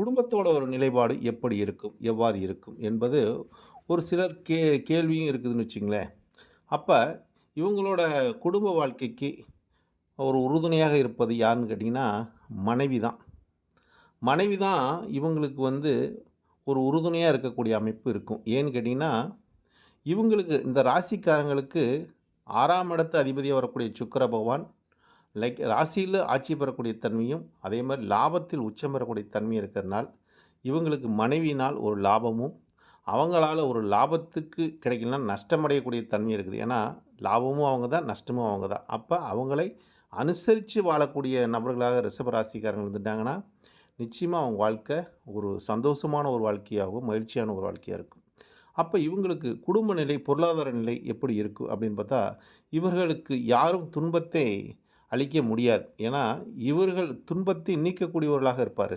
குடும்பத்தோட ஒரு நிலைப்பாடு எப்படி இருக்கும்? எவ்வாறு இருக்கும்? என்பது ஒரு சிலர் கேள்வியும் இருக்குதுன்னு வச்சுங்களேன். அப்ப இவங்களோட குடும்ப வாழ்க்கைக்கு ஒரு உறுதுணையாக இருப்பது யாருன்னு கேட்டீங்கன்னா, மனைவி தான். மனைவி தான் இவங்களுக்கு ஒரு உறுதுணையா இருக்கக்கூடிய அமைப்பு இருக்கும். ஏன்னு கேட்டீங்கன்னா, இவங்களுக்கு இந்த ராசிக்காரங்களுக்கு 6ஆம் இடத்து அதிபதியா வரக்கூடிய சுக்கிர பகவான், ராசியில ஆட்சி பெறக்கூடிய தன்மையும், அதேமாரி லாபத்தில் உச்சம் பெறக்கூடிய தன்மையும் இருக்கிறதுனால், இவங்களுக்கு மனைவியினால் ஒரு லாபமும், அவங்களால ஒரு லாபத்துக்கு கிடைக்கலனா நஷ்டமடையக்கூடிய தன்மை இருக்குது. ஏன்னா, லாபமும் அவங்க தான், நஷ்டமும் அவங்க தான். அப்ப அவங்களை அனுசரித்து வாழக்கூடிய நபர்களாக ரிஷப ராசிக்காரங்க இருந்துட்டாங்கன்னா, நிச்சயமா அவங்க வாழ்க்கை ஒரு சந்தோஷமான ஒரு வாழ்க்கையாகவும், மகிழ்ச்சியான ஒரு வாழ்க்கையா இருக்கும். அப்ப இவங்களுக்கு குடும்ப நிலை, பொருளாதார நிலை எப்படி இருக்கும் அப்படின்னு பார்த்தா, இவர்களுக்கு யாரும் துன்பத்தை அளிக்க முடியாது. ஏன்னா, இவர்கள் துன்பத்தை நீக்கக்கூடியவர்களாக இருப்பார்.